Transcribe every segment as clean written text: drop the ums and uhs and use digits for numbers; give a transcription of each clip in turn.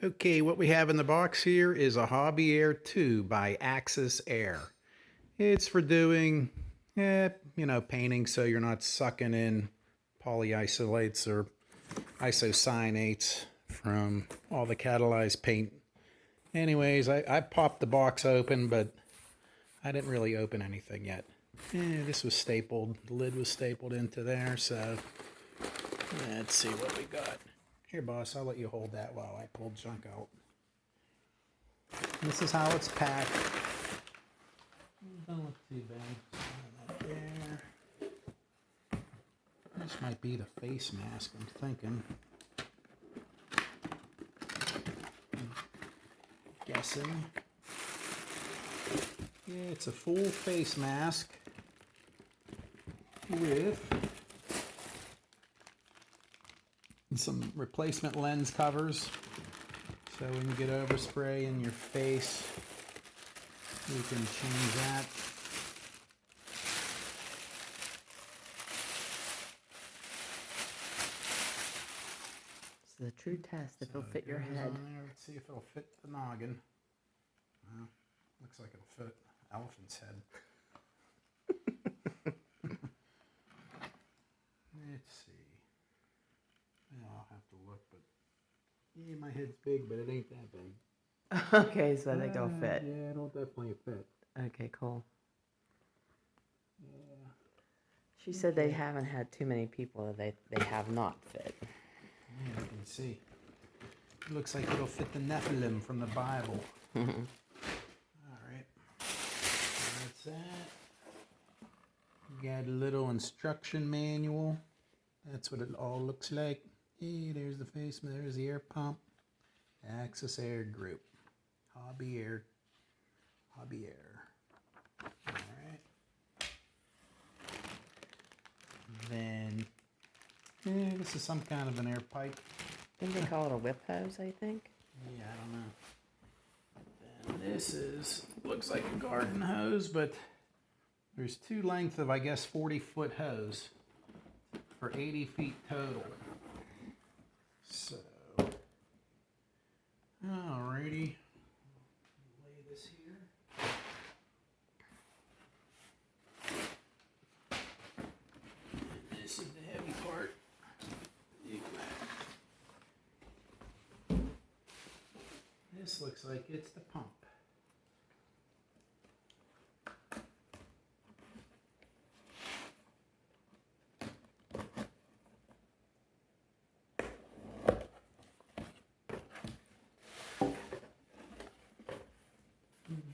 Okay, what we have in the box here is a Hobby Air 2 by Axis Air. It's for doing, painting so you're not sucking in polyisolates or isocyanates from all the catalyzed paint. Anyways, I popped the box open, but I didn't really open anything yet. This was stapled, the lid was stapled into there, so let's see what we got. Here, boss, I'll let you hold that while I pull junk out. This is how it's packed. Don't look too bad. That there. This might be the face mask, I'm thinking. Guessing. Yeah, it's a full face mask with some replacement lens covers, so when you get overspray in your face, you can change that. It's the true test if it'll fit your head. Let's see if it'll fit the noggin. Well, looks like it'll fit an elephant's head. Let's see. I'll have to look, but yeah, my head's big, but it ain't that big. Okay, so I think it'll fit. Yeah, it'll definitely fit. Okay, cool. Yeah. She said they haven't had too many people that they have not fit. Yeah, you can see. It looks like it'll fit the Nephilim from the Bible. All right. That's that. You got a little instruction manual. That's what it all looks like. Hey, there's the face, there's the air pump. Axis Air Group. Hobby Air. Alright. Then, this is some kind of an air pipe. Didn't they call it a whip hose, I think? Yeah, I don't know. Then this looks like a garden hose, but there's two lengths of, I guess, 40-foot hose for 80 feet total. So, alrighty, lay this here. And this is the heavy part. This looks like it's the pump.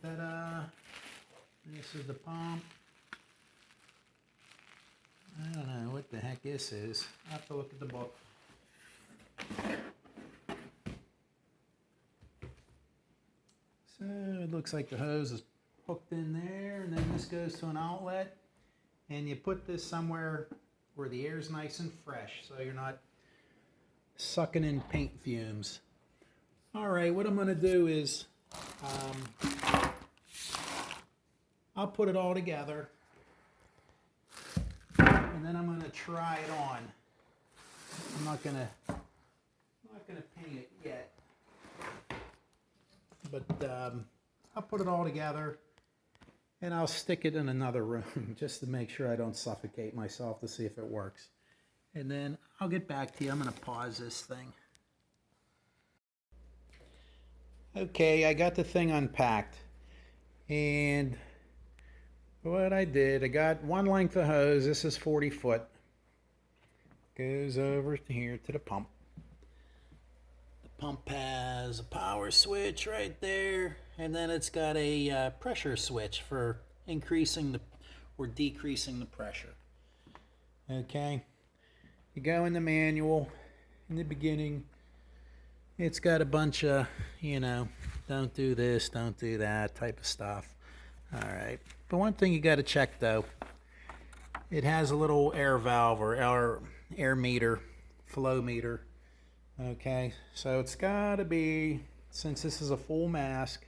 Ta-da! This is the pump. I don't know what the heck this is. I'll have to look at the book. So it looks like the hose is hooked in there, and then this goes to an outlet, and you put this somewhere where the air is nice and fresh, so you're not sucking in paint fumes. All right, what I'm going to do is I'll put it all together, and then I'm going to try it on. I'm not going to paint it yet, but I'll put it all together, and I'll stick it in another room just to make sure I don't suffocate myself, to see if it works. And then I'll get back to you. I'm going to pause this thing. Okay, I got the thing unpacked, and what I did, I got one length of hose. This is 40 foot. Goes over to here to the pump. The pump has a power switch right there, and then it's got a pressure switch for increasing or decreasing the pressure. Okay, you go in the manual. In the beginning, it's got a bunch of, don't do this, don't do that type of stuff. All right, but one thing you got to check though, it has a little air valve or air meter, flow meter. Okay, so it's got to be, since this is a full mask,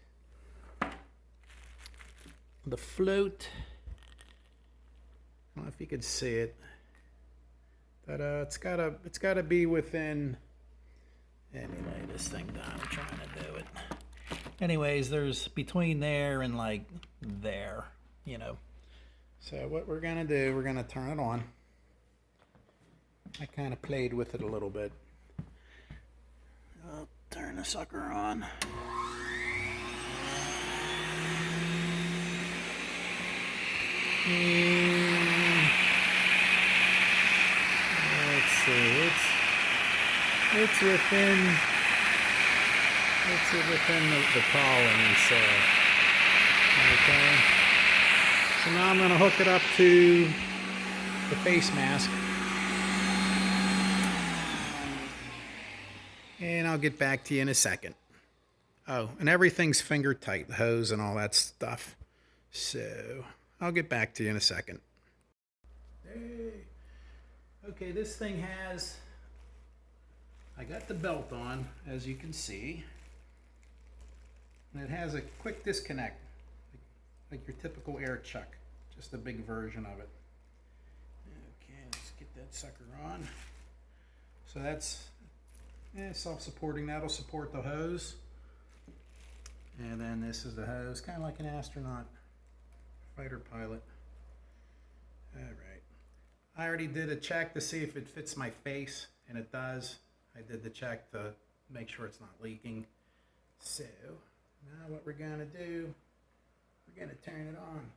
the float, I don't know if you can see it, but it's got to be within, anyway, this thing done. I'm trying to do it. Anyways, there's between there and like there, you know. So what we're gonna do, we're gonna turn it on. I kind of played with it a little bit. I'll turn the sucker on. And let's see, it's within the tolerance. Okay. So now I'm going to hook it up to the face mask. And I'll get back to you in a second. Oh, and everything's finger tight, the hose and all that stuff. So I'll get back to you in a second. Hey. Okay, this thing has, I got the belt on, as you can see. And it has a quick disconnect, like your typical air chuck, just a big version of it. Okay, let's get that sucker on. So that's self-supporting. That'll support the hose. And then this is the hose, kind of like an astronaut fighter pilot. All right. I already did a check to see if it fits my face, and it does. I did the check to make sure it's not leaking. So now what we're gonna do, we're gonna turn it on.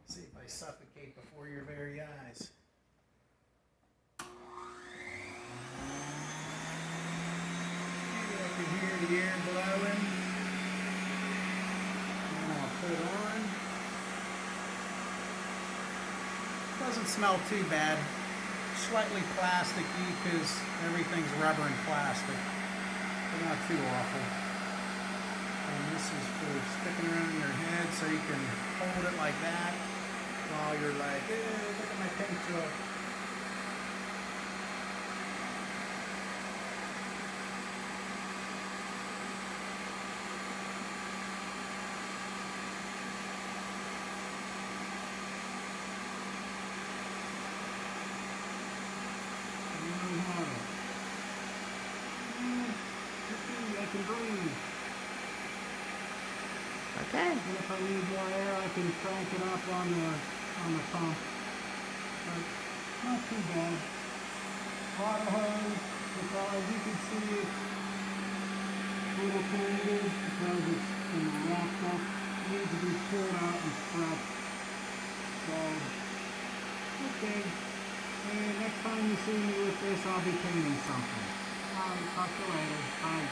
See if I suffocate before your very eyes. Maybe I can hear the air blowing. And I'll put it on. Doesn't smell too bad. Slightly plasticky because everything's rubber and plastic, but not too awful. And this is for sticking around your head so you can hold it like that while you're like, look at my paint job. I can breathe. Okay. And if I need more air, I can crank it up on the pump. But not too bad. Water hose, as you can see, it's a little tangled because it's wrapped up. It needs to be pulled out and stretched. So, okay. And next time you see me with this, I'll be painting something. Alright, talk to you later. Bye.